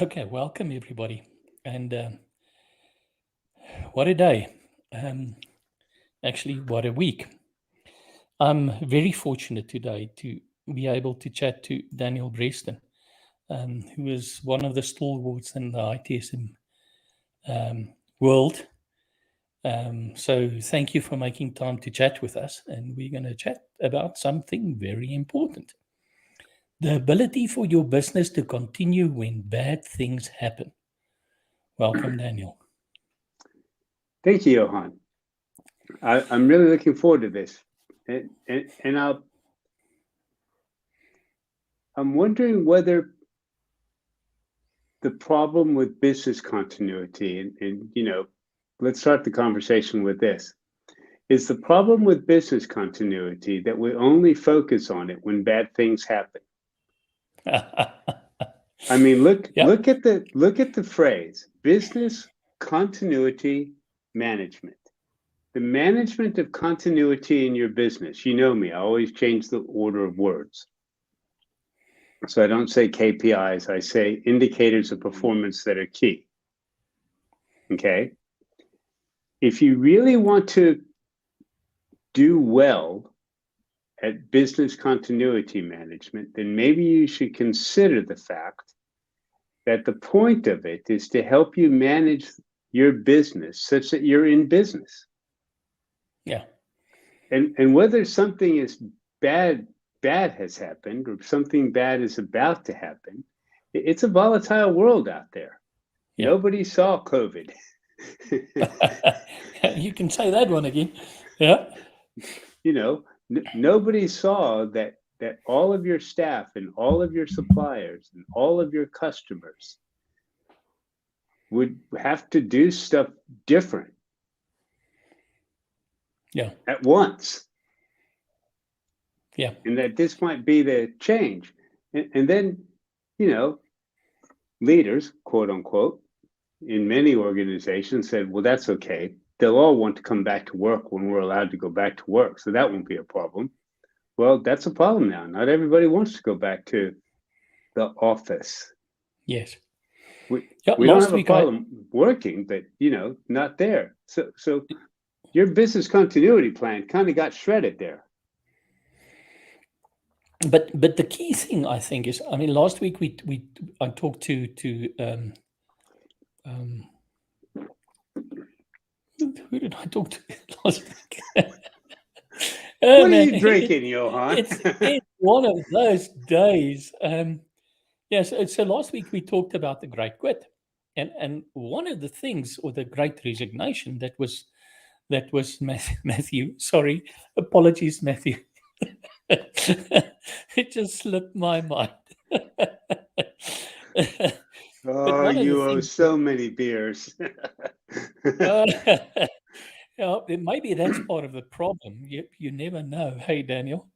Okay, welcome everybody. And what a day. Um, actually, what a week. I'm very fortunate today to be able to chat to Daniel Breston, who is one of the stalwarts in the ITSM world. So, thank you for making time to chat with us. And we're going to chat about something very important: the ability for your business to continue when bad things happen. Welcome, Daniel. Thank you, Johan. I'm really looking forward to this, and I'm wondering whether the problem with business continuity, and let's start the conversation with this: is the problem with business continuity that we only focus on it when bad things happen? I mean, look Yep. look at the phrase business continuity management. The management of continuity in your business. You know me, I always change the order of words. So I don't say KPIs, I say indicators of performance that are key. Okay. If you really want to do well at business continuity management, then maybe you should consider the fact that the point of it is to help you manage your business such that you're in business. Yeah. And whether something is bad has happened or something bad is about to happen, it's a volatile world out there. Yeah. Nobody saw COVID. You can say that one again. Yeah. Nobody saw that all of your staff and all of your suppliers and all of your customers would have to do stuff different Yeah. at once. Yeah. And that this might be the change. And then, leaders, quote unquote, in many organizations said, well, that's okay. They'll all want to come back to work when we're allowed to go back to work. So that won't be a problem. Well, that's a problem now. Not everybody wants to go back to the office. Yes. We, Yeah. we don't have a problem working, but, not there. So your business continuity plan kind of got shredded there. But the key thing I think is, I mean, last week I talked to who did I talk to last week? Oh What are man, you drinking, Johan? it's one of those days. Yes. So last week we talked about the great quit, and one of the things, or the great resignation, that was Matthew. Sorry, apologies, Matthew. It just slipped my mind. But Oh, one of the you owe things, so many beers. uh, maybe that's part of the problem. You never know. Hey, Daniel.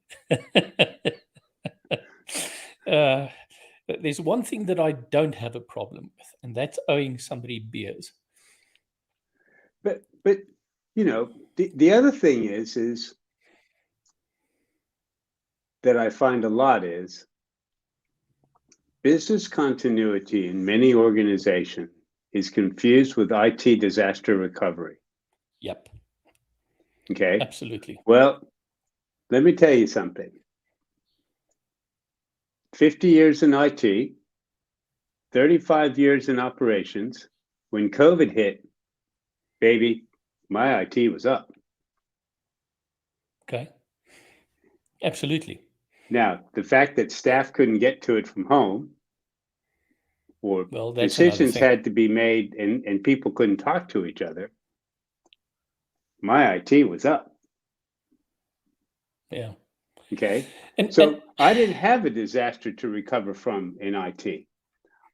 uh, there's one thing that I don't have a problem with, and that's owing somebody beers. But the other thing is that I find a lot is business continuity in many organizations is confused with IT disaster recovery. Yep, Okay. absolutely. Well, let me tell you something. 50 years in IT, 35 years in operations. When COVID hit, baby, my IT was up. Okay, absolutely. Now, the fact that staff couldn't get to it from home, or Well, that's another decisions thing. had to be made and people couldn't talk to each other, my IT was up. Yeah. Okay. And So I didn't have a disaster to recover from in IT.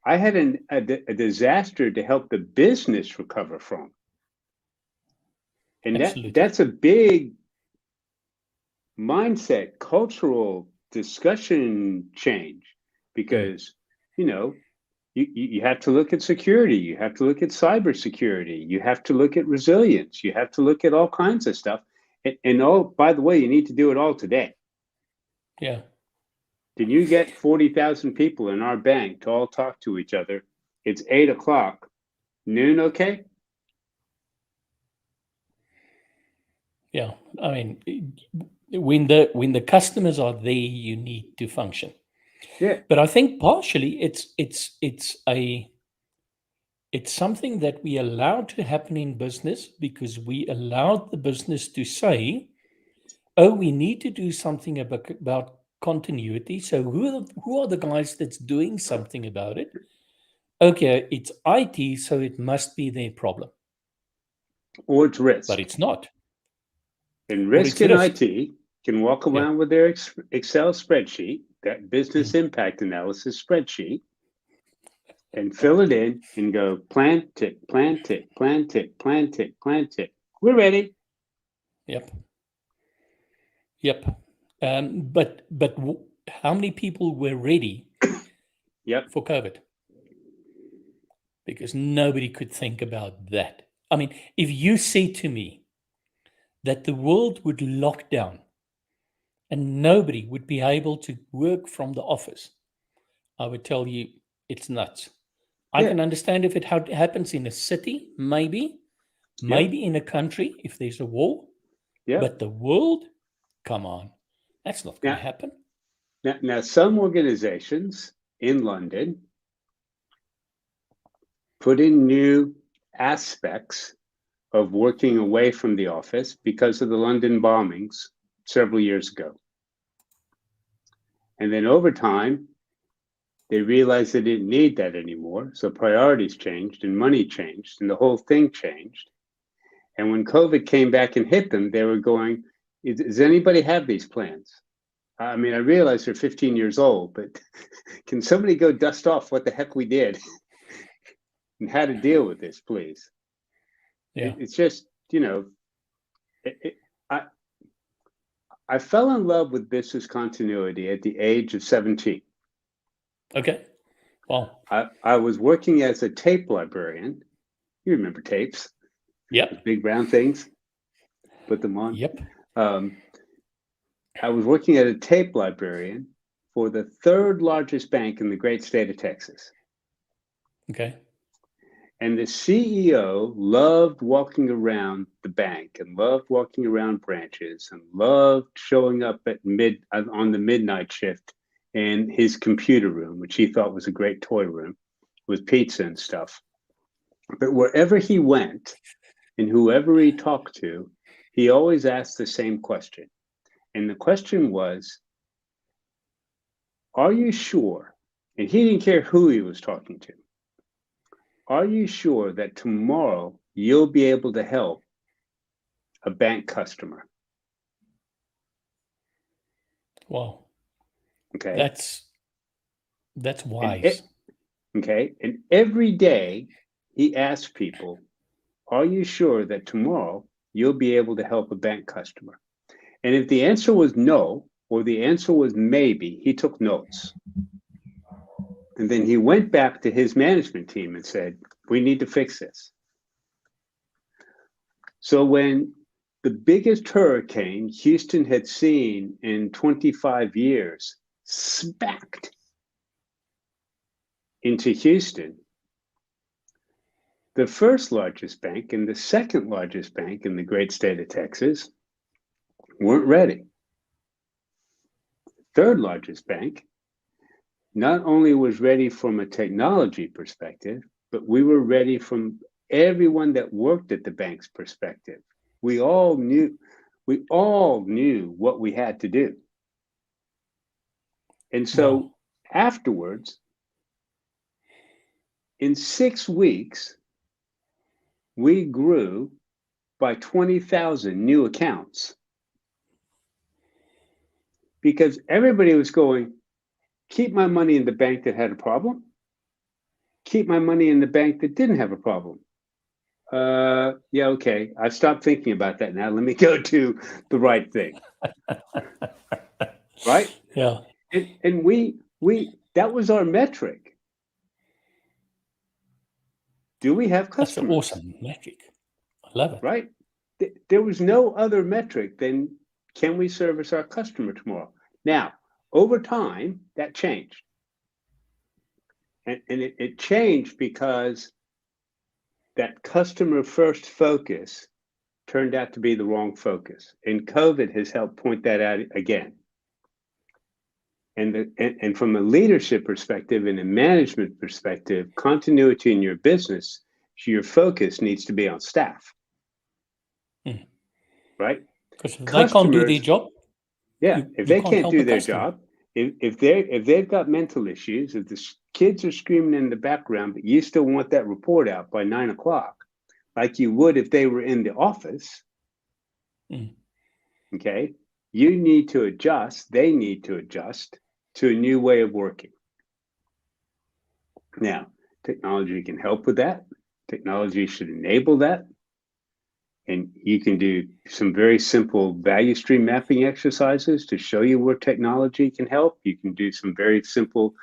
I had a disaster to help the business recover from. And absolutely. that's a big mindset, cultural discussion change Mm. because, you have to look at security, you have to look at cybersecurity, you have to look at resilience, you have to look at all kinds of stuff. And all, by the way, you need to do it all today. Yeah. Can you get 40,000 people in our bank to all talk to each other It's 8 o'clock. Noon, okay? Yeah. I mean, when the customers are there, you need to function. Yeah, But I think partially it's something that we allowed to happen in business because we allowed the business to say, oh, we need to do something about continuity. So who are the guys that's doing something about it? Okay, it's IT, so it must be their problem, or it's but risk. it's not, And or risk it's and risk. IT can walk Yeah. around with their Excel spreadsheet, that business Mm. impact analysis spreadsheet, and fill it in and go plan, tick, plan, tick, plan, tick, plan, tick, plan, tick. We're ready. Yep. Yep. But how many people were ready Yep. for COVID? Because nobody could think about that. I mean, if you say to me that the world would lock down and nobody would be able to work from the office, I would tell you it's nuts. I Yeah. can understand if it happens in a city, maybe, Yep. maybe in a country if there's a war, Yep. but the world, come on, that's not going to Now, happen. now, some organizations in London put in new aspects of working away from the office because of the London bombings several years ago. And then over time, they realized they didn't need that anymore. So priorities changed and money changed and the whole thing changed. And when COVID came back and hit them, they were going, does anybody have these plans? I mean, I realize they're 15 years old, but can somebody go dust off what the heck we did and how to deal with this, please? Yeah. It's just, I fell in love with business continuity at the age of 17. Okay. Well, I was working as a tape librarian. You remember tapes, those yep. big brown things, put them on. Yep. I was working as a tape librarian for the third largest bank in the great state of Texas. Okay. And the CEO loved walking around the bank and loved walking around branches and loved showing up on the midnight shift in his computer room, which he thought was a great toy room with pizza and stuff. But wherever he went and whoever he talked to, he always asked the same question. And the question was, are you sure? And he didn't care who he was talking to. Are you sure that tomorrow you'll be able to help a bank customer? Wow. Okay. That's And wise. and every day he asked people, are you sure that tomorrow you'll be able to help a bank customer? And if the answer was no, or the answer was maybe, he took notes. And then he went back to his management team and said, we need to fix this. So when the biggest hurricane Houston had seen in 25 years smacked into Houston, the first largest bank and the second largest bank in the great state of Texas weren't ready. Third largest bank not only was ready from a technology perspective, but we were ready from everyone that worked at the bank's perspective. We all knew what we had to do. And so Wow. afterwards, in 6 weeks, we grew by 20,000 new accounts because everybody was going, keep my money in the bank that had a problem, keep my money in the bank that didn't have a problem. Yeah, okay. I've stopped thinking about that now. Let me go to the right thing. Right? Yeah. And we that was our metric. Do we have That's an customers? awesome metric. I love it. Right? There was no other metric than can we service our customer tomorrow? Now, over time, that changed. And it changed because that customer first focus turned out to be the wrong focus. And COVID has helped point that out again. And from a leadership perspective and a management perspective, continuity in your business, your focus needs to be on staff, right? Because if they can't do their Customers, job, yeah, if you they can't can't help the do their customer. job, if they've got mental issues, if the kids are screaming in the background, but you still want that report out by 9 o'clock, like you would if they were in the office, okay, you need to adjust, they need to adjust to a new way of working. Now, technology can help with that. Technology should enable that. And you can do some very simple value stream mapping exercises to show you where technology can help. You can do some very simple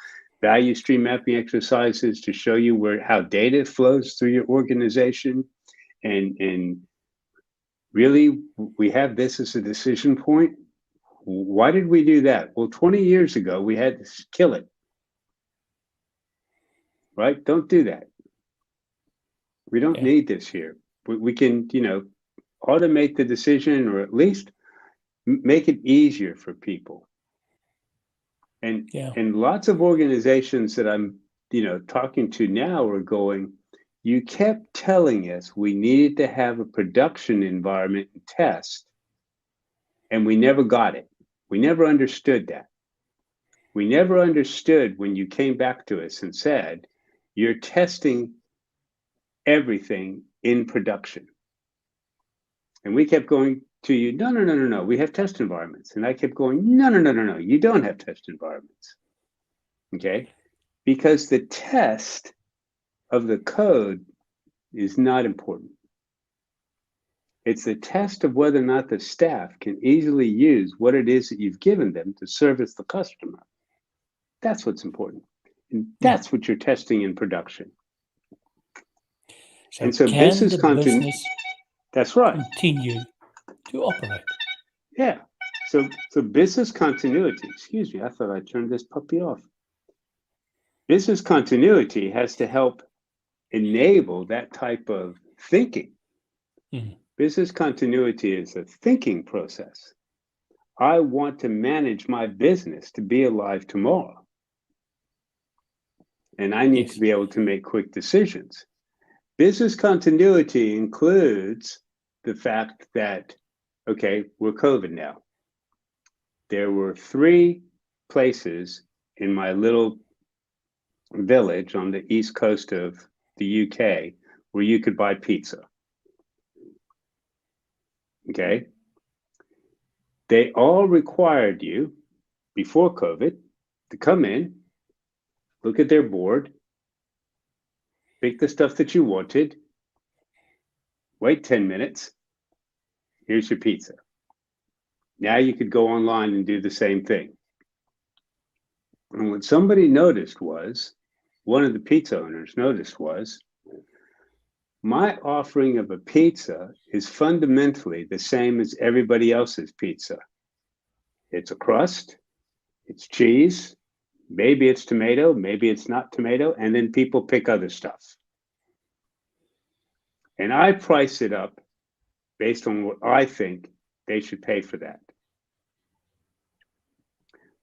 value stream mapping exercises to show you how data flows through your organization. And really, we have this as a decision point. Why did we do that? Well, 20 years ago, we had to kill it. Right? Don't do that. We don't need this here. We can, automate the decision, or at least make it easier for people. And lots of organizations that I'm, talking to now are going, you kept telling us we needed to have a production environment and test, and we never got it. We never understood that. We never understood when you came back to us and said, you're testing everything in production. And we kept going to you, no, we have test environments. And I kept going, no, you don't have test environments. Okay? Because the test of the code is not important. It's the test of whether or not the staff can easily use what it is that you've given them to service the customer. That's what's important. And that's what you're testing in production. So, and so can business the business that's right. continue to operate? Yeah. So business continuity, excuse me, I thought I turned this puppy off. Business continuity has to help enable that type of thinking. Business continuity is a thinking process. I want to manage my business to be alive tomorrow. And I need to be able to make quick decisions. Business continuity includes the fact that, okay, we're COVID now. There were 3 places in my little village on the east coast of the UK where you could buy pizza. Okay? They all required you, before COVID, to come in, look at their board, pick the stuff that you wanted, wait 10 minutes, here's your pizza. Now you could go online and do the same thing. And what somebody noticed was, one of the pizza owners noticed was, my offering of a pizza is fundamentally the same as everybody else's pizza. It's a crust, it's cheese, maybe it's tomato, maybe it's not tomato, and then people pick other stuff. And I price it up based on what I think they should pay for that.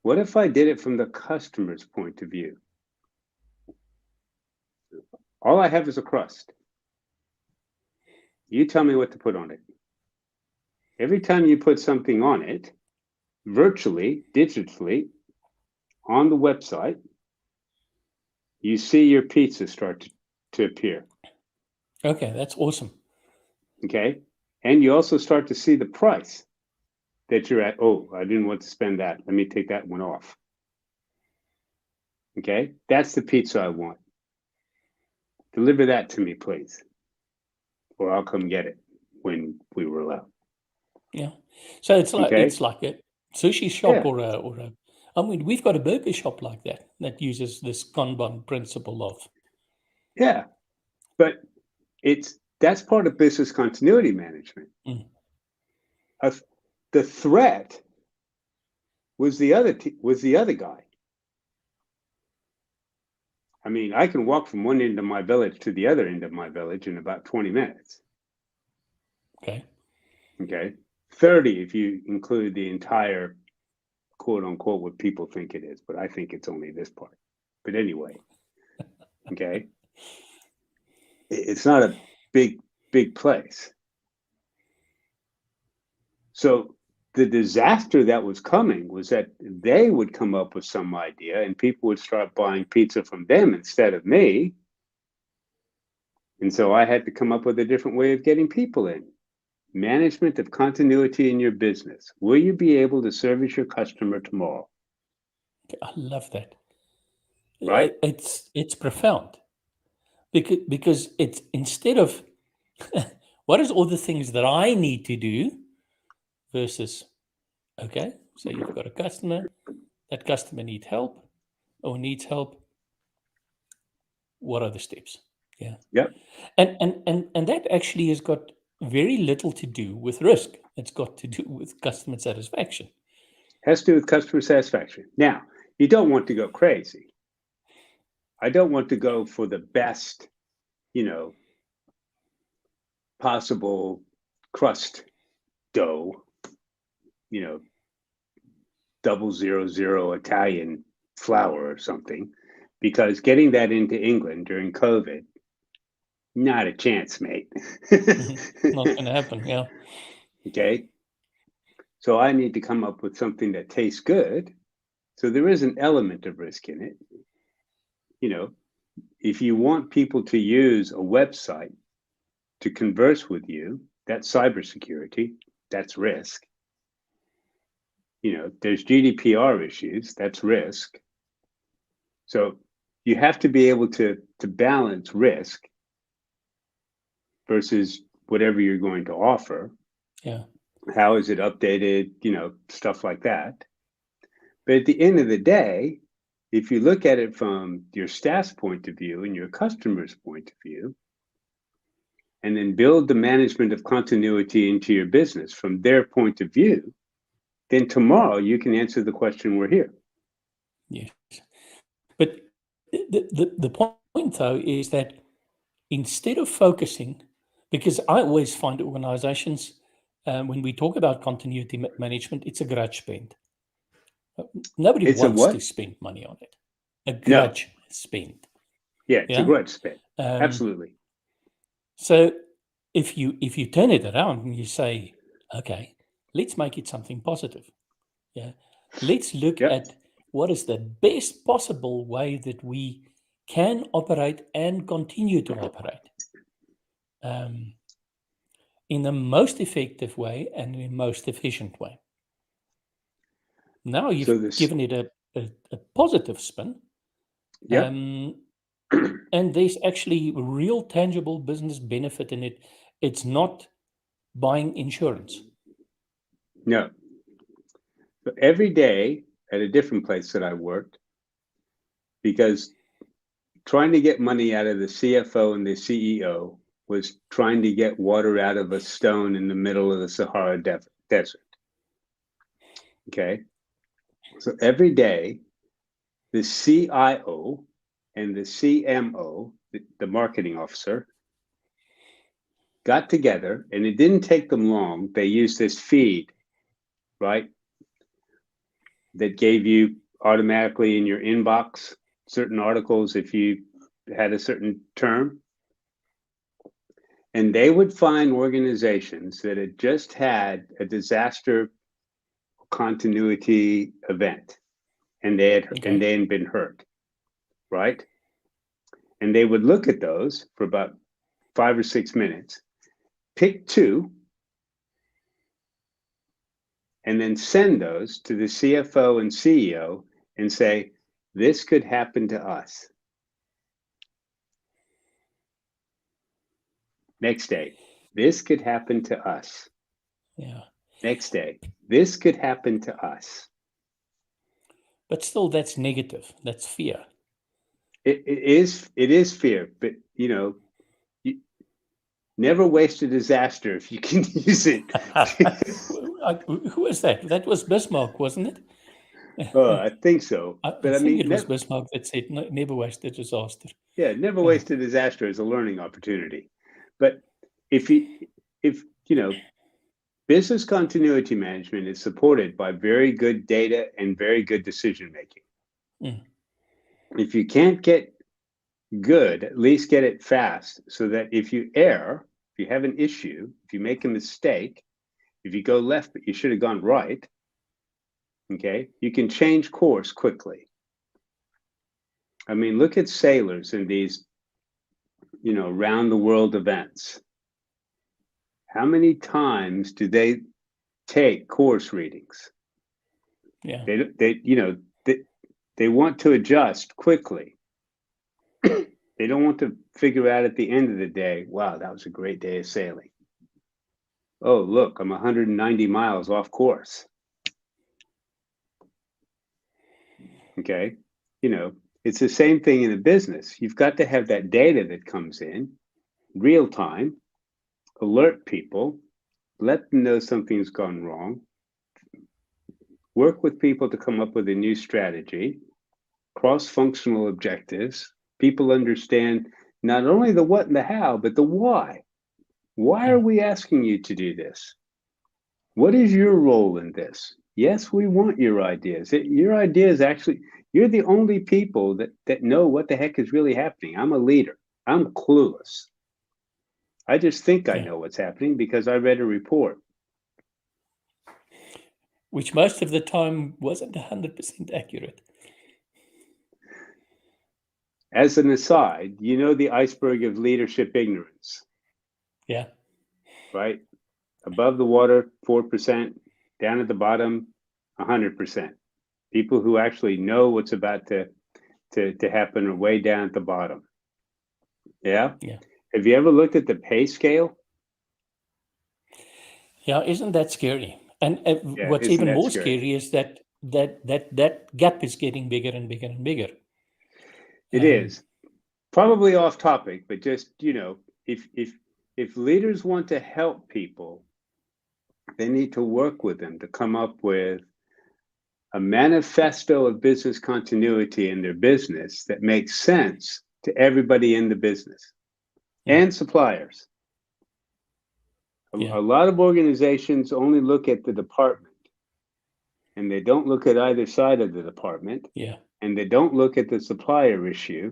What if I did it from the customer's point of view? All I have is a crust. You tell me what to put on it. Every time you put something on it, virtually, digitally, on the website, you see your pizza start to appear. Okay, that's awesome. Okay. And you also start to see the price that you're at. Oh, I didn't want to spend that. Let me take that one off. Okay. That's the pizza I want. Deliver that to me, please. Or I'll come get it when we roll out. Yeah. So it's like Okay. it's like a sushi shop or a I mean, we've got a burger shop like that uses this Kanban principle of. Yeah. But that's part of business continuity management. The threat was the other guy. I mean, I can walk from one end of my village to the other end of my village in about 20 minutes. Okay. Okay. 30 if you include the entire quote unquote what people think it is, but I think it's only this part. But anyway, okay. It's not a big place. So the disaster that was coming was that they would come up with some idea and people would start buying pizza from them instead of me. And so I had to come up with a different way of getting people in. Management of continuity in your business. Will you be able to service your customer tomorrow? I love that. Right? It's profound because it's instead of what is all the things that I need to do versus, okay, so you've got a customer, that customer needs help or needs help. What are the steps? Yeah. Yep. And that actually has got very little to do with risk. It's got to do with customer satisfaction. Has to do with customer satisfaction. Now, you don't want to go crazy. I don't want to go for the best, possible crust dough, 000 Italian flour or something, because getting that into England during COVID, not a chance, mate. Not going to happen. Yeah. Okay. So I need to come up with something that tastes good. So there is an element of risk in it. If you want people to use a website to converse with you, that's cybersecurity, that's risk. There's GDPR issues, that's risk. So you have to be able to balance risk versus whatever you're going to offer. Yeah. How is it updated? Stuff like that. But at the end of the day, if you look at it from your staff's point of view and your customer's point of view, and then build the management of continuity into your business from their point of view, then tomorrow you can answer the question we're here. Yes. But the point, though, is that instead of focusing, because I always find organizations, when we talk about continuity management, it's a grudge spend. Nobody It's a wants what? to spend money on it. A grudge spend. Yeah, it's a grudge spend. Absolutely. So if you turn it around and you say, okay, let's make it something positive. Yeah. Let's look at what is the best possible way that we can operate and continue to operate in the most effective way and in the most efficient way. Now you've given it a positive spin. Yep. And there's actually real tangible business benefit in it. It's not buying insurance. No. So every day at a different place that I worked, because trying to get money out of the CFO and the CEO was trying to get water out of a stone in the middle of the Sahara Desert. Okay. So every day, the CIO and the CMO, the marketing officer, got together, and it didn't take them long. They used this feed, right? That gave you automatically in your inbox certain articles if you had a certain term. And they would find organizations that had just had a disaster continuity event, and they had been hurt, right? And they would look at those for about 5 or 6 minutes, pick 2, and then send those to the CFO and CEO and say, this could happen to us. Next day, this could happen to us. Yeah. Next day, this could happen to us. But still, that's negative. That's fear. It is fear, but you never waste a disaster if you can use it. Who was that? That was Bismarck, wasn't it? I think so. I But I think mean, it was Bismarck that said, never waste a disaster. yeah, never waste a disaster as a learning opportunity. But if business continuity management is supported by very good data and very good decision making. Mm. If you can't get good, at least get it fast, so that if you err, if you have an issue, if you make a mistake, if you go left but you should have gone right, okay, you can change course quickly. I mean, look at sailors in these, round the world events. How many times do they take course readings? Yeah. They want to adjust quickly. They don't want to figure out at the end of the day, wow, that was a great day of sailing. Oh, look, I'm 190 miles off course. Okay. It's the same thing in a business. You've got to have that data that comes in real time, alert people, let them know something's gone wrong, work with people to come up with a new strategy, cross-functional objectives. People understand not only the what and the how, but the why. Why are we asking you to do this? What is your role in this? Yes, we want your ideas. Your ideas actually, you're the only people that know what the heck is really happening. I'm a leader. I'm clueless. I just think I know what's happening because I read a report. Which most of the time wasn't 100% accurate. As an aside, the iceberg of leadership ignorance. Yeah. Right? Above the water, 4%, down at the bottom, 100%. People who actually know what's about to happen are way down at the bottom. Yeah? Yeah. Have you ever looked at the pay scale? Yeah, isn't that scary? And what's isn't even that more scary? scary is that gap is getting bigger and bigger and bigger. It is. Probably off topic, but just, if leaders want to help people, they need to work with them to come up with a manifesto of business continuity in their business that makes sense to everybody in the business and suppliers. A lot of organizations only look at the department, and they don't look at either side of the department. Yeah. And they don't look at the supplier issue.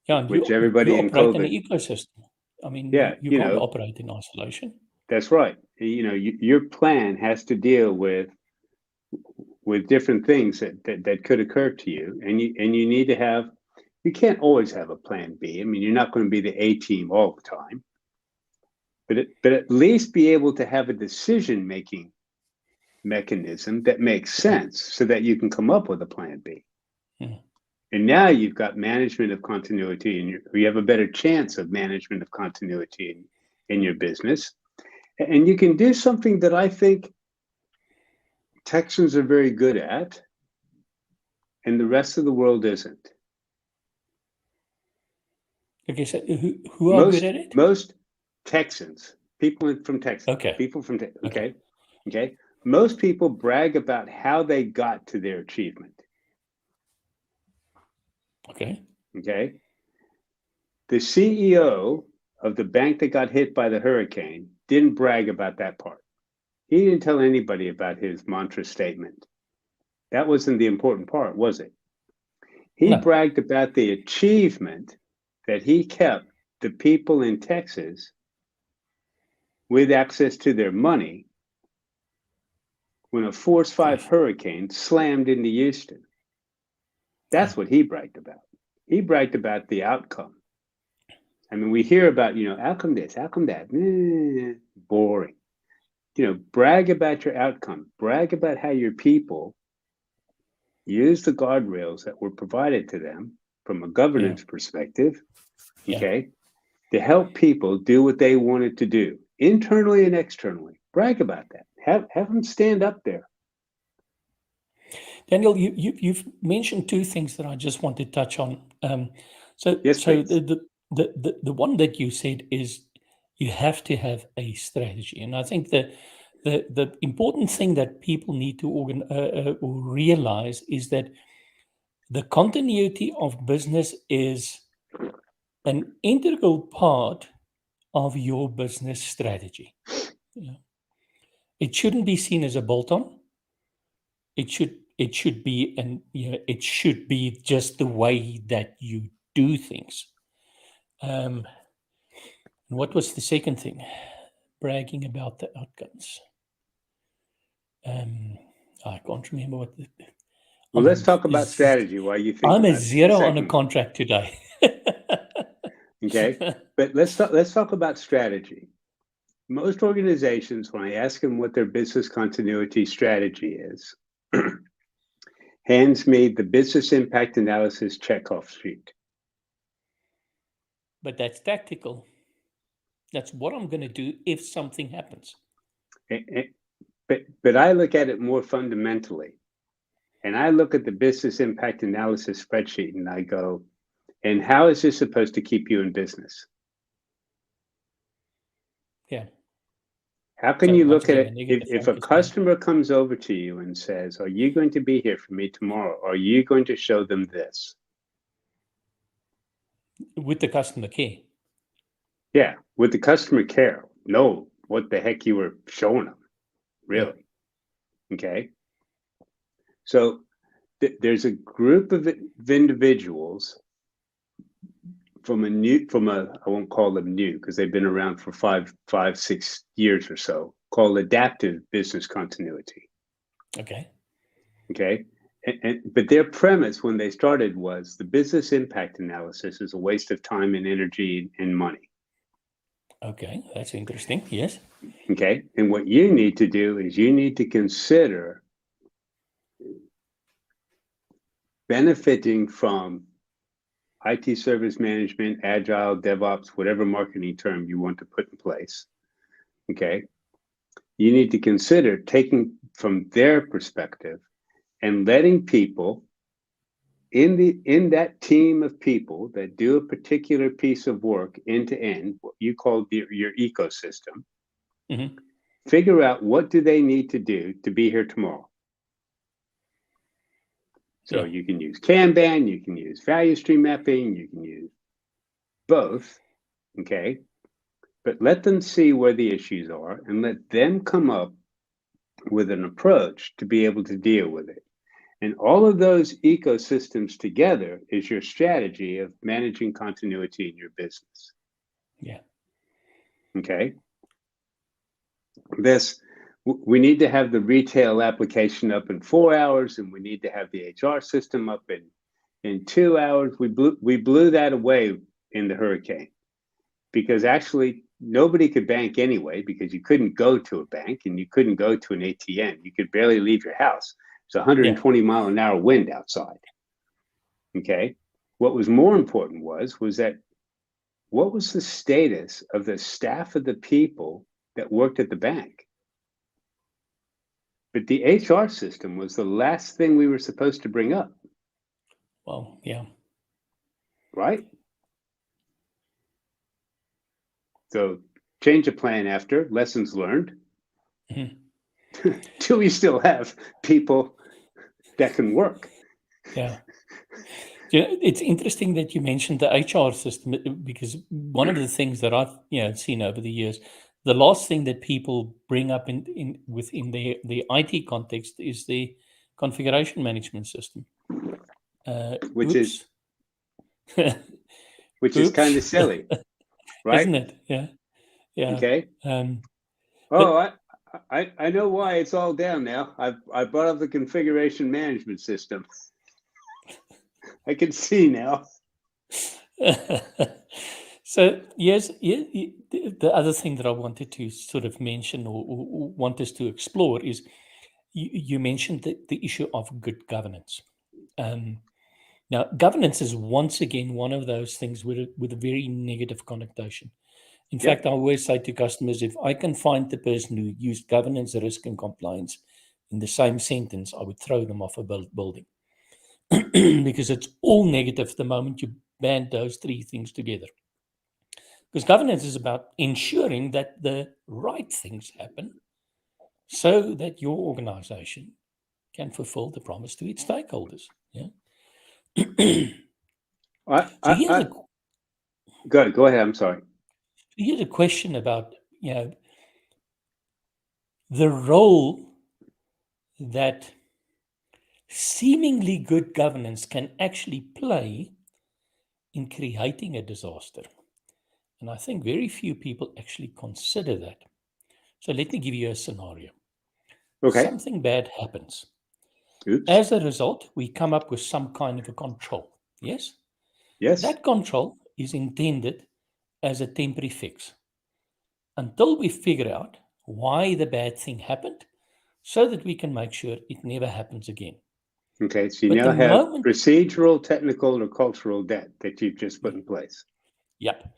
Yeah, and which everybody you in operate in COVID. an ecosystem. I mean, Yeah, you can't operate in isolation. That's right. Your plan has to deal with different things that could occur to you, and you need to have. You can't always have a plan B. I mean, you're not going to be the A team all the time, but at least be able to have a decision making mechanism that makes sense, so that you can come up with a plan B. And now you've got management of continuity, and you have a better chance of management of continuity in your business. And you can do something that I think Texans are very good at, and the rest of the world isn't. Okay, so who are good at it? Most Texans, people from Texas, okay. Most people brag about how they got to their achievement. Okay. The CEO of the bank that got hit by the hurricane didn't brag about that part. He didn't tell anybody about his mantra statement. That wasn't the important part, was it? He bragged about the achievement that he kept the people in Texas with access to their money when a Force 5 hurricane slammed into Houston. That's what he bragged about. He bragged about the outcome. I mean, we hear about, outcome this, outcome that. Boring. Brag about your outcome. Brag about how your people use the guardrails that were provided to them from a governance perspective, to help people do what they wanted to do, internally and externally. Brag about that. Have them stand up there. Daniel, you've mentioned two things that I just want to touch on. Yes, please. The one that you said is you have to have a strategy, and I think the the important thing that people need to realize is that the continuity of business is an integral part of your business strategy. Yeah. It shouldn't be seen as a bolt-on. It should be, and it should be just the way that you do things. What was the second thing? Bragging about the outcomes. I can't remember what the. Well, let's talk about strategy while you think I'm about a zero it. on a contract today. Okay, but let's talk about strategy. Most organizations, when I ask them what their business continuity strategy is, hands me the business impact analysis checkoff sheet. But that's tactical. That's what I'm going to do if something happens. But I look at it more fundamentally. And I look at the business impact analysis spreadsheet and I go, and how is this supposed to keep you in business? Yeah. How can you look at it if a customer comes over to you and says, are you going to be here for me tomorrow? Are you going to show them this? With the customer care. Yeah, with the customer care. No, what the heck you were showing them, really. Yeah. Okay. So there's a group of individuals I won't call them new because they've been around for 6 years or so, called adaptive business continuity. Okay. Okay. But their premise when they started was the business impact analysis is a waste of time and energy and money. Okay, that's interesting. Yes. Okay. And what you need to do is you need to consider benefiting from IT service management, agile, DevOps, whatever marketing term you want to put in place. Okay. You need to consider taking from their perspective and letting people in that team of people that do a particular piece of work end to end, what you call your ecosystem, figure out what do they need to do to be here tomorrow. So you can use Kanban, you can use value stream mapping, you can use both, okay? But let them see where the issues are and let them come up with an approach to be able to deal with it. And all of those ecosystems together is your strategy of managing continuity in your business. Yeah. Okay. We need to have the retail application up in 4 hours, and we need to have the HR system up in 2 hours. We blew that away in the hurricane because actually nobody could bank anyway because you couldn't go to a bank and you couldn't go to an ATM. You could barely leave your house. It's 120 mile an hour wind outside. Okay. What was more important was that what was the status of the staff of the people that worked at the bank? But the HR system was the last thing we were supposed to bring up. Well, yeah. Right? So change of plan after, lessons learned. Do we still have people that can work? Yeah. It's interesting that you mentioned the HR system because one of the things that I've seen over the years, the last thing that people bring up within the IT context is the configuration management system, which is kind of silly, right? Isn't it? Yeah. Yeah. Okay. I know why it's all down now. I brought up the configuration management system. I can see now. So yes, the other thing that I wanted to sort of mention or want us to explore is you mentioned the issue of good governance. Now, governance is once again one of those things with a very negative connotation. In fact, I always say to customers, if I can find the person who used governance, risk, and compliance in the same sentence, I would throw them off a building. Because it's all negative the moment you band those three things together. Because governance is about ensuring that the right things happen so that your organization can fulfill the promise to its stakeholders. Yeah. I, So I, I, go ahead. I'm sorry. here's a question about, the role that seemingly good governance can actually play in creating a disaster. And I think very few people actually consider that. So let me give you a scenario. Okay. Something bad happens. Oops. As a result, we come up with some kind of a control. Yes? Yes. That control is intended as a temporary fix until we figure out why the bad thing happened so that we can make sure it never happens again. Okay. So you But the now have moment, procedural, technical, or cultural debt that you've just put in place. yep,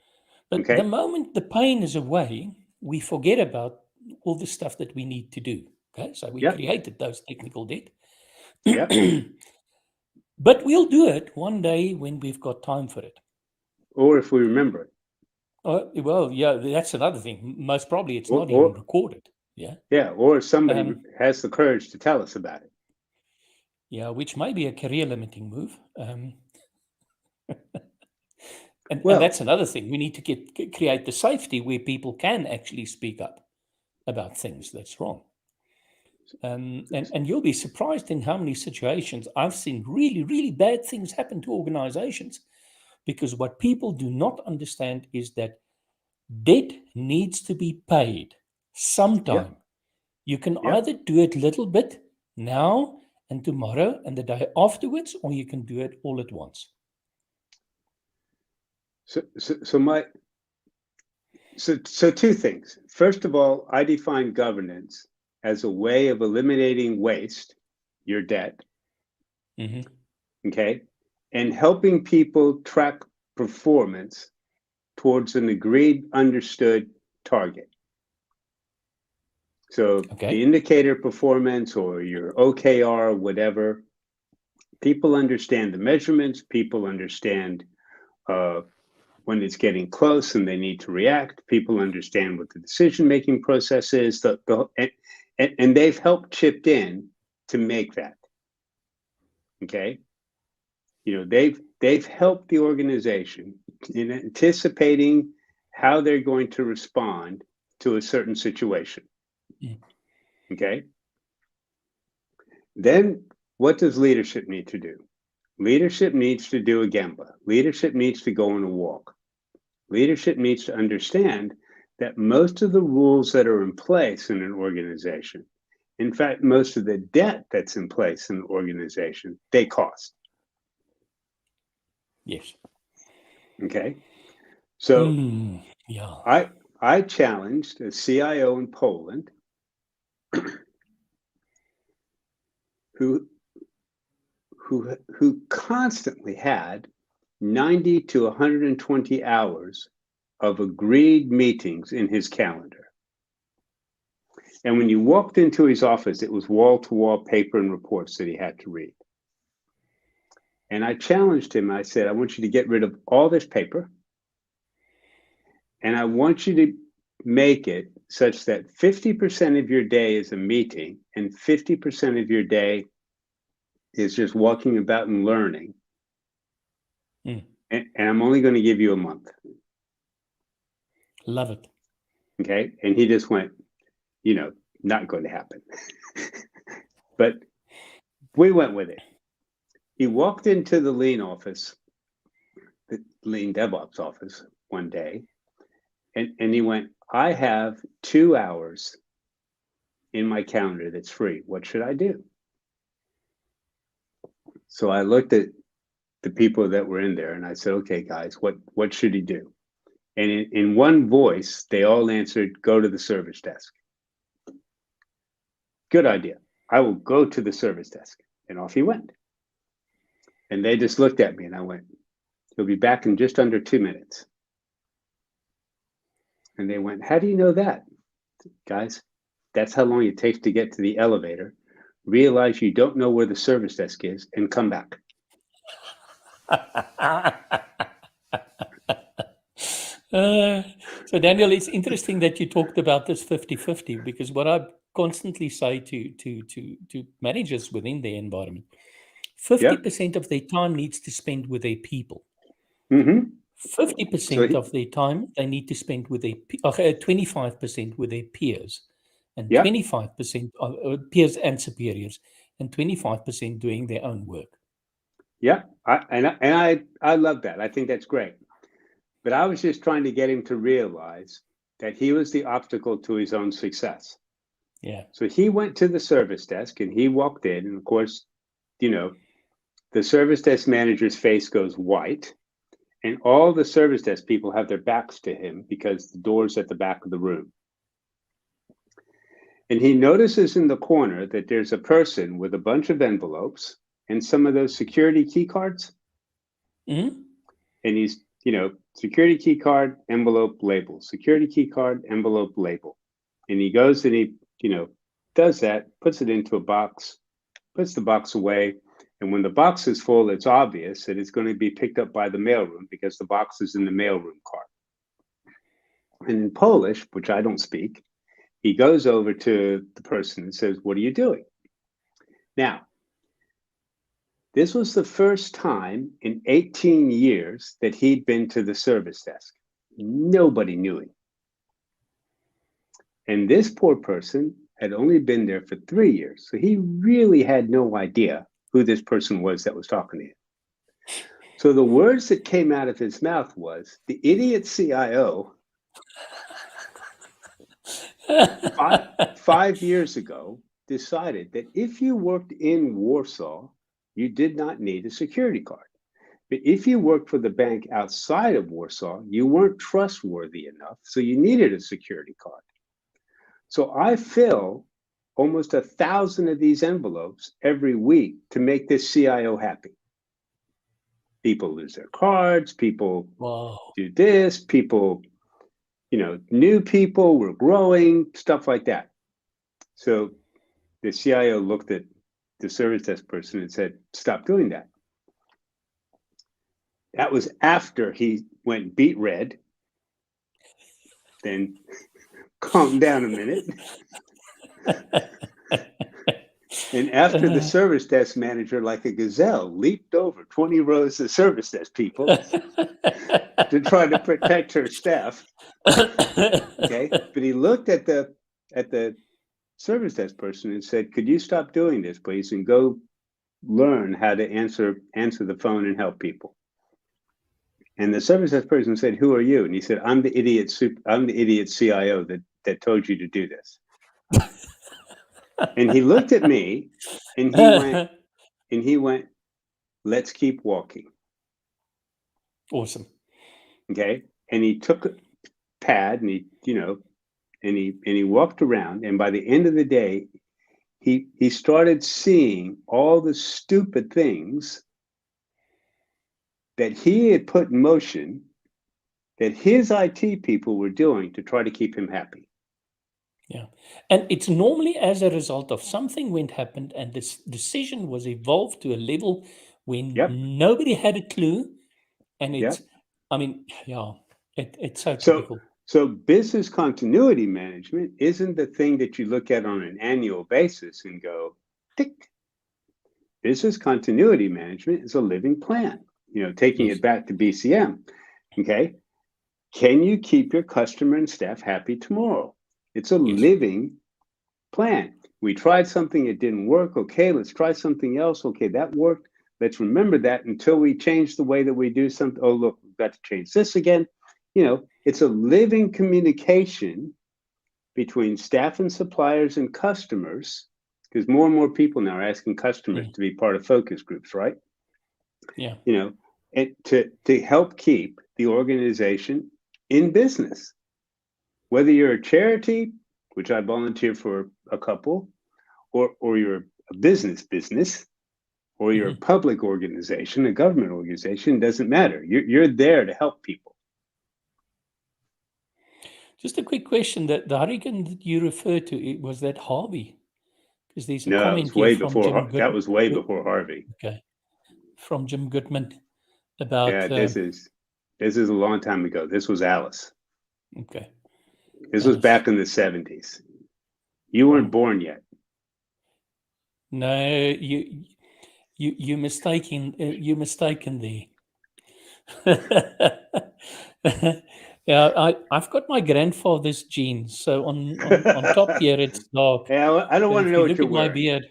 but the Okay. moment the pain is away, we forget about all the stuff that we need to do. Okay, so we Yep. created those technical debt. Yep. But we'll do it one day when we've got time for it. Or if we remember it. Well, yeah, that's another thing. Most probably it's not even Or recorded. Yeah. yeah. Or if somebody Um, has the courage to tell us about it. yeah, which may be a career limiting move. And Well, that's another thing. We need to create the safety where people can actually speak up about things that's wrong. And you'll be surprised in how many situations I've seen really, really bad things happen to organizations, because what people do not understand is that debt needs to be paid yep. sometime. You can Yep. either do it little bit now and tomorrow and the day afterwards, or you can do it all at once. So two things. First of all, I define governance as a way of eliminating waste, your debt, Mm-hmm. okay, and helping people track performance towards an agreed, understood target. So the Okay. indicator performance or your OKR, whatever, people understand the measurements, people understand when it's getting close and they need to react. People understand what the decision-making process is, and they've helped chipped in to make that. Okay, they've helped the organization in anticipating how they're going to respond to a certain situation. Mm. Okay, then what does leadership need to do? Leadership needs to do a Gemba. Leadership needs to go on a walk. Leadership needs to understand that most of the rules that are in place in an organization, in fact, most of the debt that's in place in the organization, they cost. Yes. Okay. So Yeah. I challenged a CIO in Poland who constantly had 90 to 120 hours of agreed meetings in his calendar. And when you walked into his office, it was wall-to-wall paper and reports that he had to read. And I challenged him. I said, I want you to get rid of all this paper. And I want you to make it such that 50% of your day is a meeting and 50% of your day is just walking about and learning. Mm. And I'm only going to give you a month. Love it. Okay. And he just went, not going to happen. But we went with it. He walked into the Lean office, the Lean DevOps office one day, and he went, I have 2 hours in my calendar that's free. What should I do? So I looked at the people that were in there and I said, okay, guys, what should he do? And in one voice, they all answered, go to the service desk. Good idea. I will go to the service desk. And off he went. And they just looked at me and I went, he'll be back in just under 2 minutes. And they went, how do you know that? Guys, that's how long it takes to get to the elevator. Realize you don't know where the service desk is and come back. So Daniel, it's interesting that you talked about this 50-50, because what I constantly say to managers within their environment, Yep. 50% of their time needs to spend with their people. Mm-hmm. So 50% of their time they need to spend with their 25% with their peers, and yep. 25% of peers and superiors, and 25% doing their own work. Yep. I love that. I think that's great. But I was just trying to get him to realize that he was the obstacle to his own success. Yeah. So he went to the service desk and he walked in, and of course, you know, the service desk manager's face goes white, and all the service desk people have their backs to him because the door's at the back of the room. And he notices in the corner that there's a person with a bunch of envelopes and some of those security key cards. Mm-hmm. And he's, security key card, envelope, label, security key card, envelope, label. And he goes and he, does that, puts it into a box, puts the box away. And when the box is full, it's obvious that it's going to be picked up by the mailroom because the box is in the mailroom cart. And in Polish, which I don't speak, he goes over to the person and says, "What are you doing?" Now, this was the first time in 18 years that he'd been to the service desk. Nobody knew him. And this poor person had only been there for 3 years. So he really had no idea who this person was that was talking to him. So the words that came out of his mouth was, the idiot CIO 5 years ago decided that if you worked in Warsaw, you did not need a security card. But if you worked for the bank outside of Warsaw, you weren't trustworthy enough, so you needed a security card. So I fill almost 1,000 of these envelopes every week to make this CIO happy. People lose their cards, people do this, people, new people, we're growing, stuff like that. So the CIO looked at the service desk person and said, "Stop doing that." That was after he went beet red, then calmed down a minute. And after the service desk manager, like a gazelle, leaped over 20 rows of service desk people to try to protect her staff. Okay, but he looked at the service desk person and said, "Could you stop doing this, please, and go learn how to answer the phone and help people?" And the service desk person said, "Who are you?" And he said, I'm the idiot CIO that told you to do this." And he looked at me and he went, "Let's keep walking." Awesome. Okay. And he took a pad and he walked around. And by the end of the day, he started seeing all the stupid things that he had put in motion that his IT people were doing to try to keep him happy. Yeah. And it's normally as a result of something when happened and this decision was evolved to a level when Yep. nobody had a clue. And it's, Yep. it's so typical. So business continuity management isn't the thing that you look at on an annual basis and go, tick. Business continuity management is a living plan, taking it back to BCM. Okay. Can you keep your customer and staff happy tomorrow? It's a living plan. We tried something, it didn't work. Okay, let's try something else. Okay, that worked. Let's remember that until we change the way that we do something. Oh, look, we've got to change this again. It's a living communication between staff and suppliers and customers, because more and more people now are asking customers to be part of focus groups, right? Yeah. And to help keep the organization in business. Whether you're a charity, which I volunteer for a couple, or you're a business, or you're a public organization, a government organization, doesn't matter. You're there to help people. Just a quick question: that the hurricane that you referred to, was that Harvey? Because there's a No, comment here from Jim Goodman. That was way before Harvey. Okay, from Jim Goodman about. Yeah, this is a long time ago. This was Alice. Okay. This was back in the 70s. You weren't born yet. No, you're mistaken. You're mistaken there. Yeah, I've got my grandfather's genes. So on top here it's dark. Yeah, I don't But want to if know you what look you're at my wearing. beard,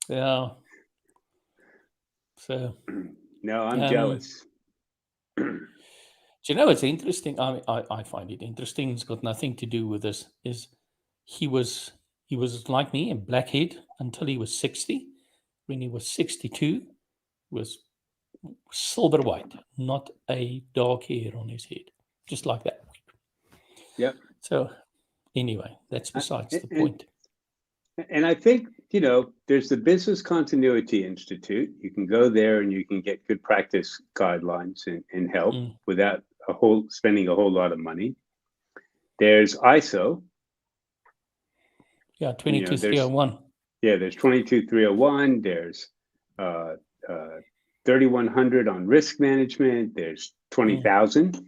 yeah. So No, I'm um, jealous. do you know it's interesting? I find it interesting. It's got nothing to do with this. Is he was he was like me, a blackhead until he was 60. When he was 62, was silver white, not a dark hair on his head, just like that. Yep. So anyway, that's besides the And point. and I think, there's the Business Continuity Institute. You can go there and you can get good practice guidelines and help Mm. without spending a whole lot of money. There's ISO. Yeah, There's 22301. there's 22301. There's uh, uh, 3100 on risk management. There's 20,000.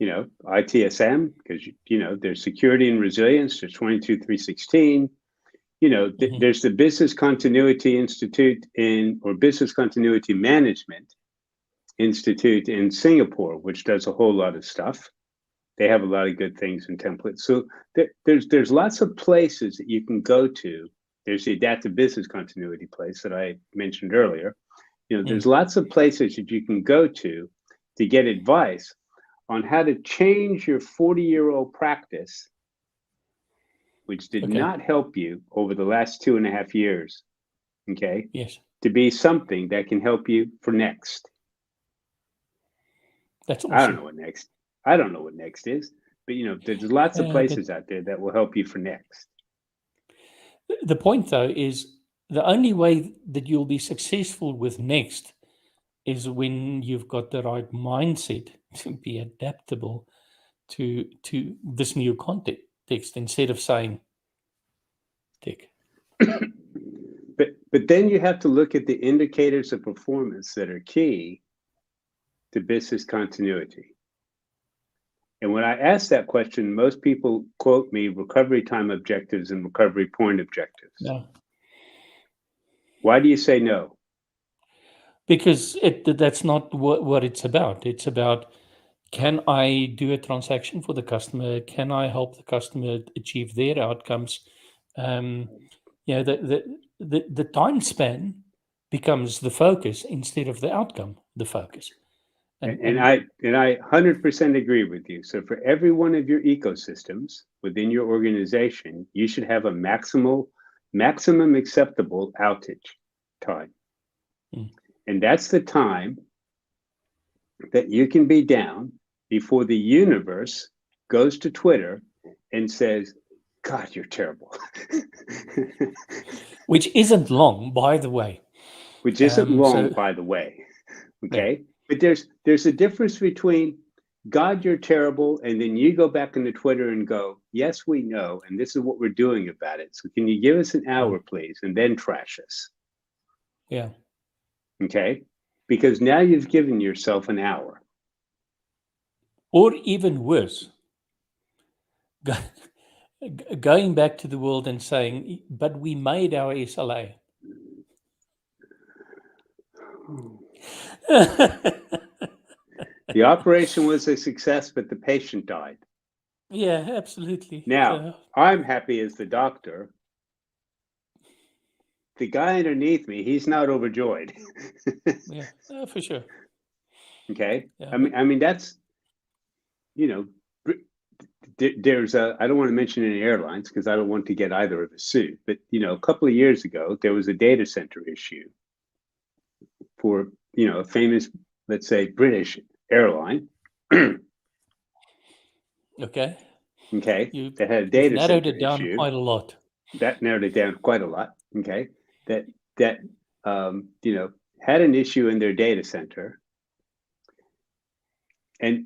ITSM, because there's security and resilience. There's 22316. Mm-hmm. There's the Business Continuity Institute or Business Continuity Management Institute in Singapore, which does a whole lot of stuff. They have a lot of good things and templates. So there's lots of places that you can go to. There's the Adaptive Business Continuity place that I mentioned earlier. There's lots of places that you can go to get advice on how to change your 40-year-old practice, which did Okay. not help you over the last 2.5 years, okay, Yes, to be something that can help you for next. that's I don't awesome. know what next. I don't know what next is, but there's lots of But places out there that will help you for next. the point, though, is the only way that you'll be successful with next is when you've got the right mindset to be adaptable to this new context instead of saying, "Tick." But then you have to look at the indicators of performance that are key to business continuity. And when I ask that question, most people quote me recovery time objectives and recovery point objectives. Yeah. Why do you say no? Because that's not what it's about. It's about, can I do a transaction for the customer? Can I help the customer achieve their outcomes? Um, the time span becomes the focus instead of the outcome, the focus. And And I 100% agree with you. So for every one of your ecosystems within your organization, you should have a maximum acceptable outage time. And that's the time that you can be down before the universe goes to Twitter and says, God, you're terrible. which isn't long, by the way. Which isn't long, So by the way. yeah, Okay. But there's a difference between God, you're terrible, and then you go back into Twitter and go, yes, we know, and this is what we're doing about it. So can you give us an hour, please, and then trash us? yeah. Okay. Because now you've given yourself an hour. Or even worse, going back to the world and saying, but we made our SLA. The operation was a success, but the patient died. Yeah, absolutely. Now, I'm happy as the doctor. The guy underneath me, he's not overjoyed. Yeah, for sure. Okay. Yeah, I mean, that's, there's I don't want to mention any airlines because I don't want to get either of us sued, but a couple of years ago there was a data center issue for a famous, let's say, British airline. okay. Okay, You've that had a data narrowed center it down issue. quite a lot. That narrowed it down quite a lot. Okay, that had an issue in their data center, and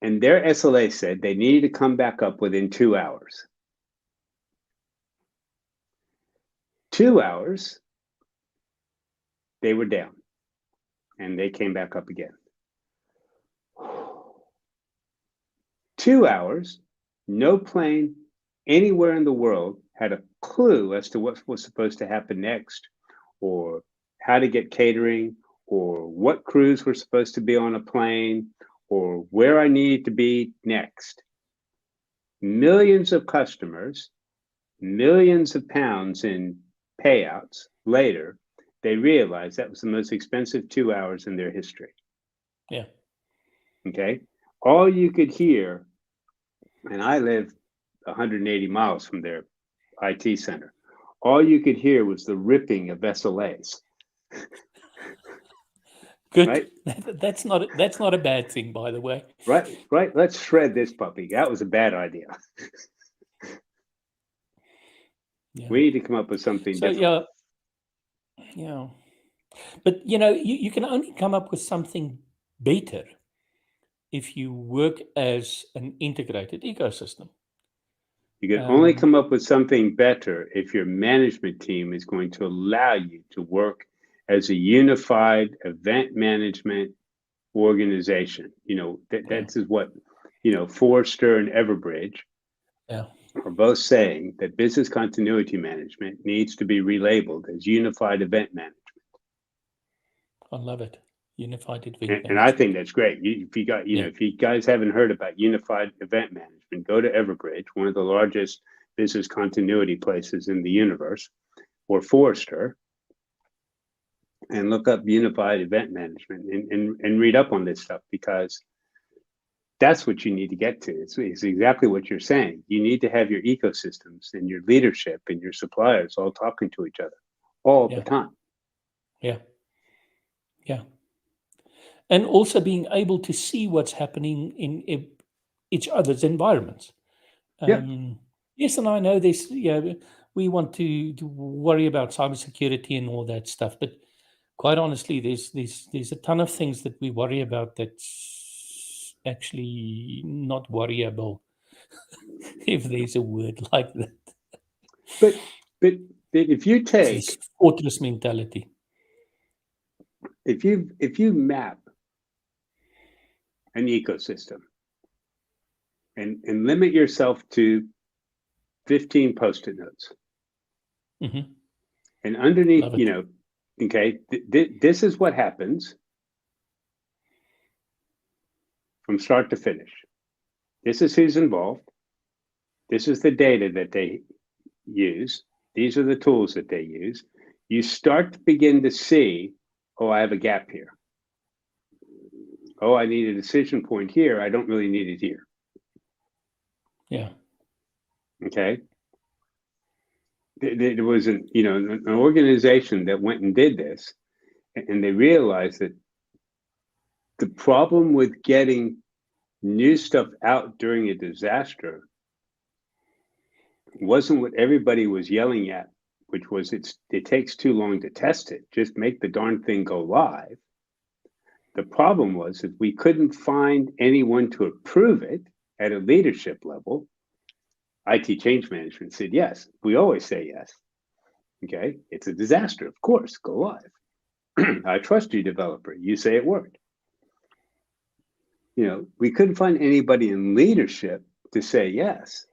their SLA said they needed to come back up within 2 hours. 2 hours, they were down, and they came back up again. 2 hours, no plane, anywhere in the world had a clue as to what was supposed to happen next, or how to get catering, or what crews were supposed to be on a plane, or where I needed to be next. Millions of customers, millions of pounds in payouts later, they realized that was the most expensive 2 hours in their history. Yeah. Okay. All you could hear, and I live 180 miles from their IT center, all you could hear was the ripping of SLAs. Good. Right? That's not a bad thing, by the way. Right. Let's shred this puppy. That was a bad idea. Yeah. We need to come up with something So different. yeah. But you can only come up with something better if you work as an integrated ecosystem. You can only come up with something better if your management team is going to allow you to work as a unified event management organization. That's what, Forrester and Everbridge Yeah. are both saying, that business continuity management needs to be relabeled as unified event management. I love it. Unified event And management. I think that's great. If you guys haven't heard about unified event management, go to Everbridge, one of the largest business continuity places in the universe, or Forrester, and look up unified event management and read up on this stuff, because that's what you need to get to. It's exactly what you're saying. You need to have your ecosystems and your leadership and your suppliers all talking to each other all the time. Yeah. Yeah. And also being able to see what's happening in each other's environments. Yeah. Yes, and I know this. We want to worry about cybersecurity and all that stuff, but quite honestly, there's a ton of things that we worry about that's actually not worryable, if there's a word like that. But if you It's take this fortress mentality. if you map an ecosystem and limit yourself to 15 post-it notes, Mm-hmm. and underneath, Love it. okay, this is what happens from start to finish. This is who's involved. This is the data that they use. These are the tools that they use. You start to begin to see, oh, I have a gap here. Oh, I need a decision point here. I don't really need it here. Yeah. Okay. There was an organization that went and did this, and they realized that the problem with getting new stuff out during a disaster wasn't what everybody was yelling at, which was it takes too long to test it. Just make the darn thing go live. The problem was that we couldn't find anyone to approve it at a leadership level. IT change management said yes. We always say yes. Okay, it's a disaster. Of course, go live. I trust you, developer. You say it worked. We couldn't find anybody in leadership to say yes.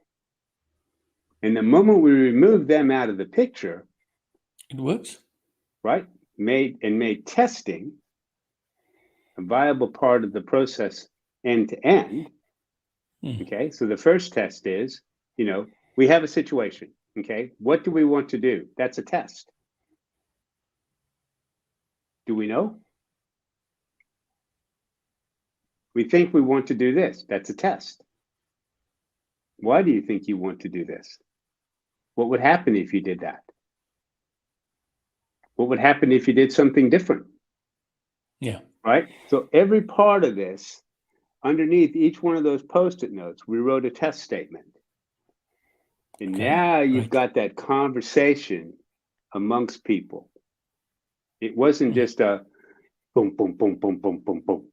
And the moment we removed them out of the picture, It works. right, made testing a viable part of the process end to end. Okay, so the first test is, we have a situation. Okay, what do we want to do? That's a test. Do we know? We think we want to do this. That's a test. Why do you think you want to do this? What would happen if you did that? What would happen if you did something different? Yeah. Right? So every part of this, underneath each one of those Post-it notes, we wrote a test statement. And now you've got that conversation amongst people. It wasn't just a boom, boom, boom, boom, boom, boom, boom.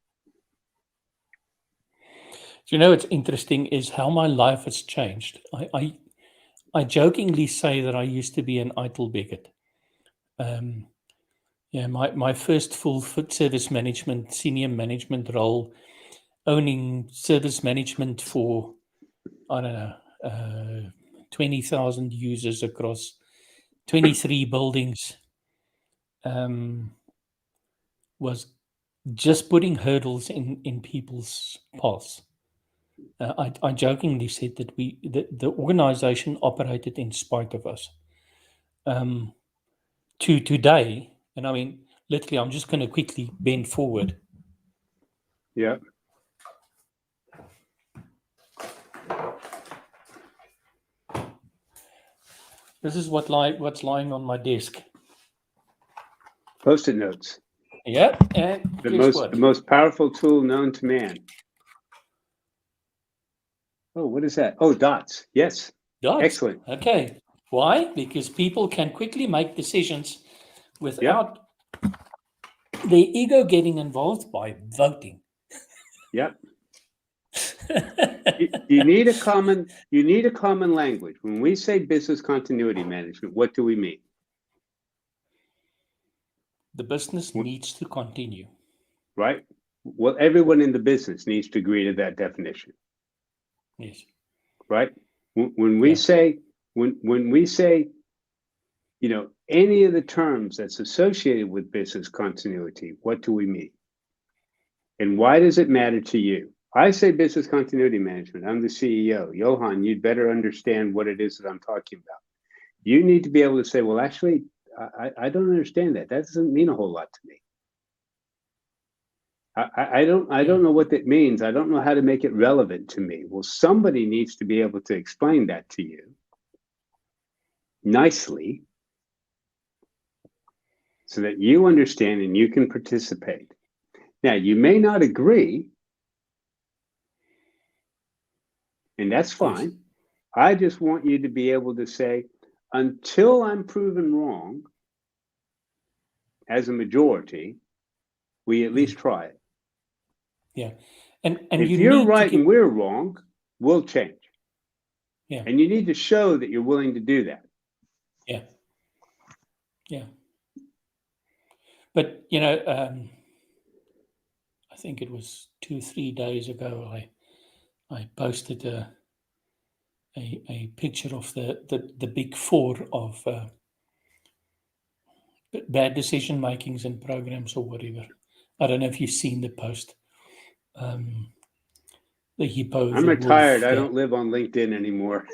What's interesting is how my life has changed. I jokingly say that I used to be an idle bigot. My first full service management, senior management role, owning service management for, I don't know, 20,000 users across 23 buildings, was just putting hurdles in people's paths. I jokingly said that the organization operated in spite of us. To today, and I mean, literally, I'm just going to quickly bend forward. Yeah. This is what's lying on my desk. Post-it notes. Yeah, and The most powerful tool known to man. Oh, what is that? Oh, dots. Yes. Dots. Excellent. Okay. Why? Because people can quickly make decisions without their ego getting involved by voting. Yep. You need a common language. When we say business continuity management, what do we mean? The business needs to continue. Right? Well, everyone in the business needs to agree to that definition. Yes. Right? When we say, you know, any of the terms that's associated with business continuity, what do we mean? And why does it matter to you? I say business continuity management. I'm the CEO. Johan, you'd better understand what it is that I'm talking about. You need to be able to say, well, actually, I don't understand that. That doesn't mean a whole lot to me. I don't know what that means. I don't know how to make it relevant to me. Well, somebody needs to be able to explain that to you nicely so that you understand and you can participate. Now, you may not agree, and that's fine. Yes. I just want you to be able to say, until I'm proven wrong, as a majority, we at least try it. Yeah. And if you're right and we're wrong, we'll change. Yeah. And you need to show that you're willing to do that. Yeah. Yeah. But, you know, I think it was 2-3 days ago, I posted a picture of the big four of bad decision makings and programs or whatever. I don't know if you've seen the post. The hippo. I'm retired. I don't live on LinkedIn anymore.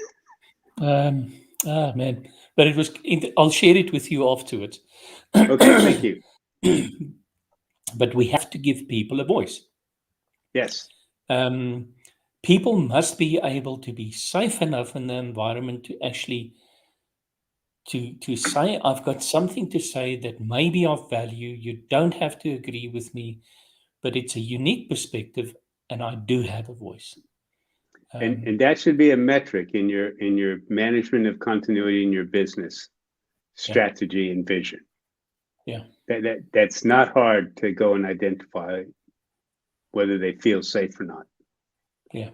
Man, but it was. I'll share it with you afterwards. Okay, thank you. But we have to give people a voice. Yes. People must be able to be safe enough in the environment to actually to say, I've got something to say that may be of value. You don't have to agree with me, but it's a unique perspective, and I do have a voice. And that should be a metric in your management of continuity in your business strategy and vision. Yeah. That's not hard to go and identify whether they feel safe or not. Yeah.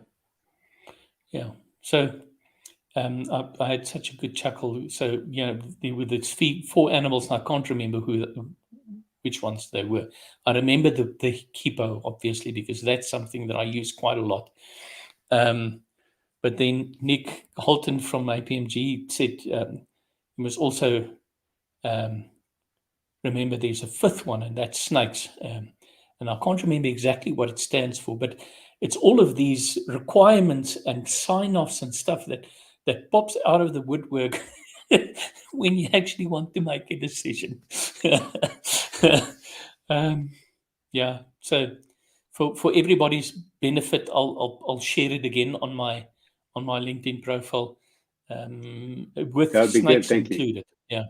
Yeah. So I had such a good chuckle. So, you know, with its 4 animals, and I can't remember which ones they were. I remember the hippo, obviously, because that's something that I use quite a lot. But then Nick Holton from APMG said you must also remember there's a 5th one, and that's snakes. And I can't remember exactly what it stands for, but it's all of these requirements and sign-offs and stuff that pops out of the woodwork when you actually want to make a decision. Yeah. So for everybody's benefit, I'll share it again on my LinkedIn profile with snakes included. Yeah.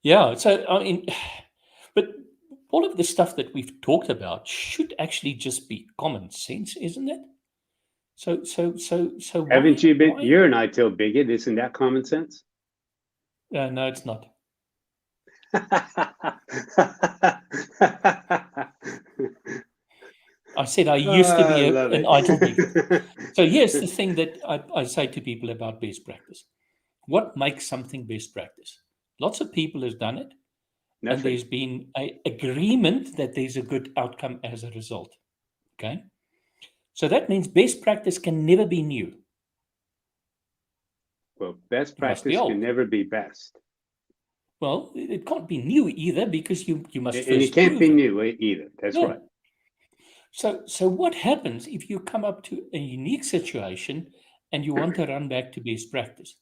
Yeah. So I mean, but all of the stuff that we've talked about should actually just be common sense, isn't it? So haven't you been? You're an ITIL bigot, isn't that common sense? No, it's not. I said I used to be an ITIL bigot. So here's the thing that I say to people about best practice. What makes something best practice? Lots of people have done it. Nothing. And there's been an agreement that there's a good outcome as a result. Okay? So that means best practice can never be new. Well, best It must be practice can old. never be best. Well, it can't be new either because you must And it first can't prove be it. new either. That's Yeah. right. So what happens if you come up to a unique situation and you want to run back to best practice?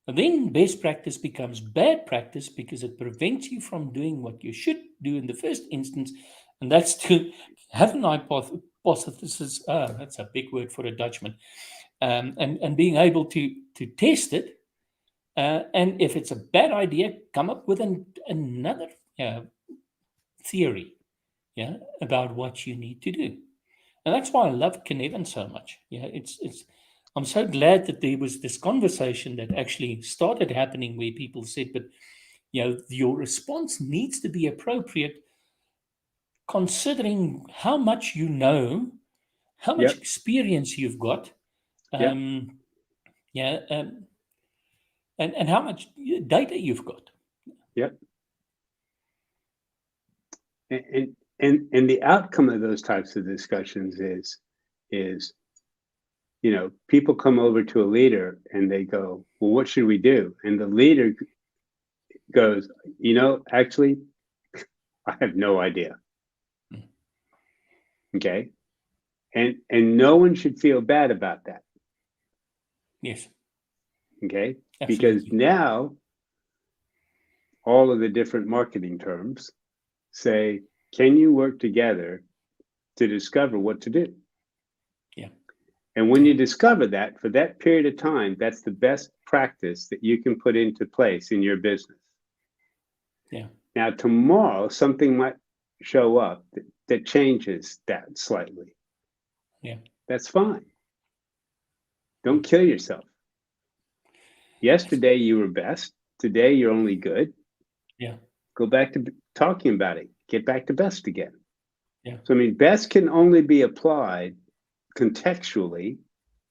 Then best practice becomes bad practice because it prevents you from doing what you should do in the first instance, and that's to have an hypothesis. That's a big word for a Dutchman, and being able to test it, and if it's a bad idea, come up with another theory, yeah, about what you need to do. And that's why I love Kinevin so much. Yeah, it's. I'm so glad that there was this conversation that actually started happening where people said, "But your response needs to be appropriate, considering how much you know, how much Yep. experience you've got, Yep. um, yeah, and how much data you've got." Yep. And the outcome of those types of discussions is people come over to a leader and they go, well, what should we do? And the leader goes, actually, I have no idea. Okay. And no one should feel bad about that. Yes, Okay. Because absolutely. now all of the different marketing terms say, can you work together to discover what to do? Yeah. And when you discover that, for that period of time, that's the best practice that you can put into place in your business. Yeah. Now, tomorrow, something might show up that changes that slightly. Yeah. That's fine. Don't kill yourself. Yesterday, you were best. Today, you're only good. Yeah. Go back to talking about it. Get back to best again. Yeah. So, I mean, best can only be applied contextually,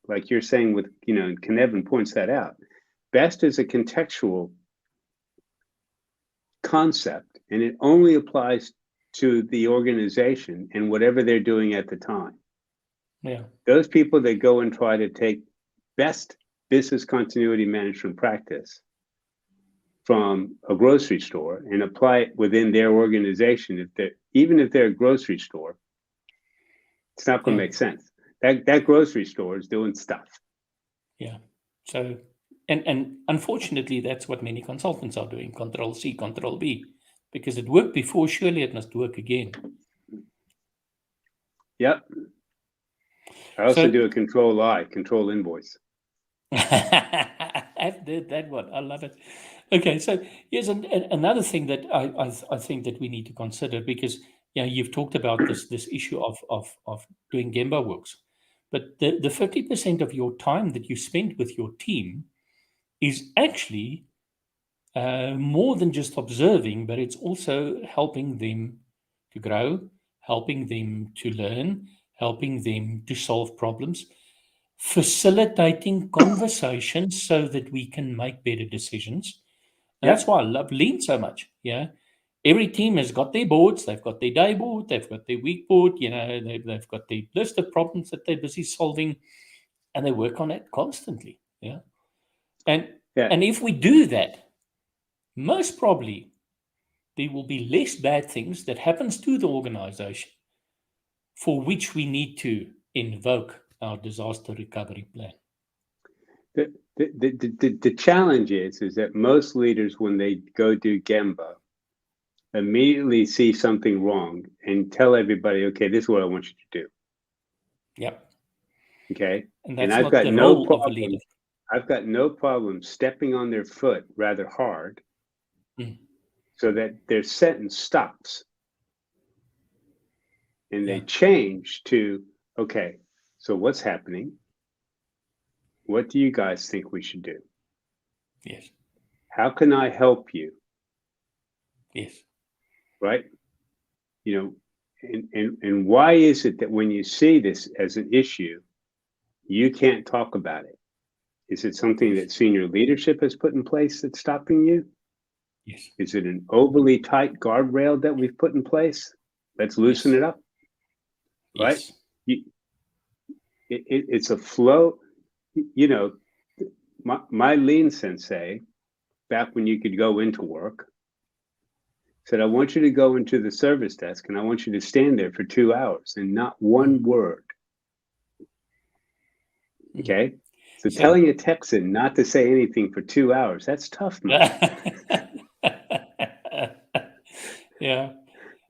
like you're saying with, and Kinevin points that out. Best is a contextual concept, and it only applies to the organization and whatever they're doing at the time. Yeah. Those people that go and try to take best business continuity management practice from a grocery store and apply it within their organization, even if they're a grocery store, it's not going to Yeah. make sense. That grocery store is doing stuff. Yeah. So, and unfortunately, that's what many consultants are doing: Control C, Control B, because it worked before. Surely it must work again. Yep. I also So, do a control I, control invoice. I've did that one. I love it. Okay, so here's another thing that I think that we need to consider, because you've talked about this issue of doing Gemba works, but the 50% of your time that you spend with your team is actually more than just observing, but it's also helping them to grow, helping them to learn, helping them to solve problems, facilitating conversations so that we can make better decisions. And that's Yep. why I love Lean so much. Yeah. Every team has got their boards, they've got their day board, they've got their week board, they've got their list of problems that they're busy solving, and they work on it constantly. Yeah. And Yeah. and if we do that, most probably there will be less bad things that happens to the organization for which we need to invoke our disaster recovery plan. The challenge is that most leaders, when they go do Gemba, immediately see something wrong and tell everybody, okay, this is what I want you to do. Yep. Okay. And And that's not the role of a leader. I've got no problem stepping on their foot rather hard so that their sentence stops. And they change to, okay, so what's happening? What do you guys think we should do? Yes. How can I help you? Yes. Right? And why is it that when you see this as an issue, you can't talk about it? Is it something that senior leadership has put in place that's stopping you? Yes. Is it an overly tight guardrail that we've put in place? Let's loosen it up. Right? Yes. It's a flow. my lean sensei, back when you could go into work, said, I want you to go into the service desk and I want you to stand there for 2 hours and not one word. Okay. So telling a Texan not to say anything for 2 hours, that's tough, man. Yeah.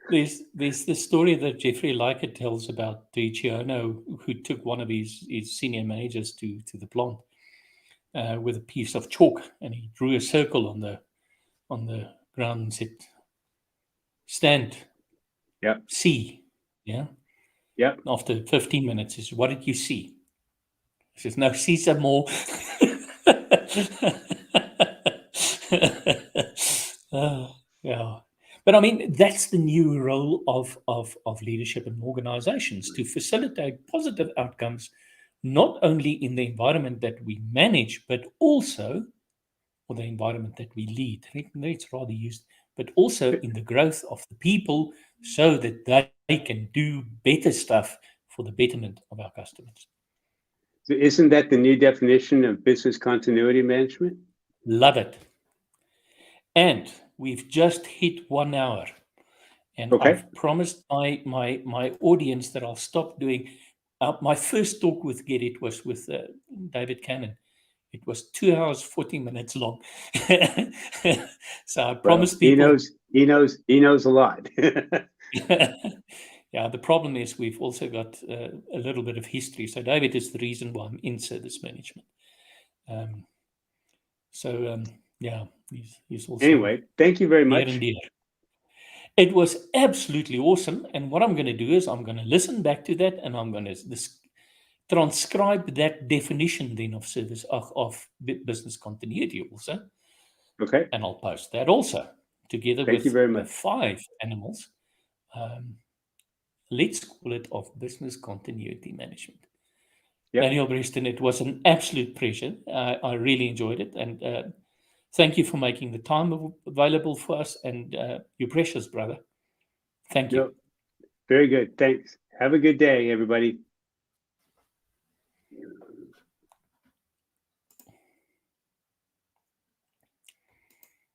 There's the story that Jeffrey Leica tells about Dichiono, who took one of his senior managers to the plant with a piece of chalk, and he drew a circle on the ground and said, "Stand, Yep. see." Yeah. Yep. After 15 minutes, he says, "What did you see?" He says, "No, see some more." Yeah. But I mean, that's the new role of leadership in organizations, to facilitate positive outcomes, not only in the environment that we manage, but also, or the environment that we lead. Let's rather use, but also in the growth of the people, so that they can do better stuff for the betterment of our customers. So isn't that the new definition of business continuity management? Love it. And we've just hit 1 hour. And Okay. I've promised my audience that I'll stop doing. My first talk with Get It was with David Cannon. It was 2 hours 40 minutes long. So I promised people. He knows a lot. Yeah, the problem is we've also got a little bit of history. So David is the reason why I'm in service management. Yeah, he's also Anyway, thank you very near much. and dear. It was absolutely awesome. And what I'm going to do is I'm going to listen back to that, and I'm going to transcribe that definition then of service of business continuity also. Okay. And I'll post that also together Thank you with very the much. 5 animals. Let's call it of business continuity management. Yep. Daniel Breston, it was an absolute pleasure. I really enjoyed it. And thank you for making the time available for us. And you're precious, brother. Thank you. Yep. Very good. Thanks. Have a good day, everybody.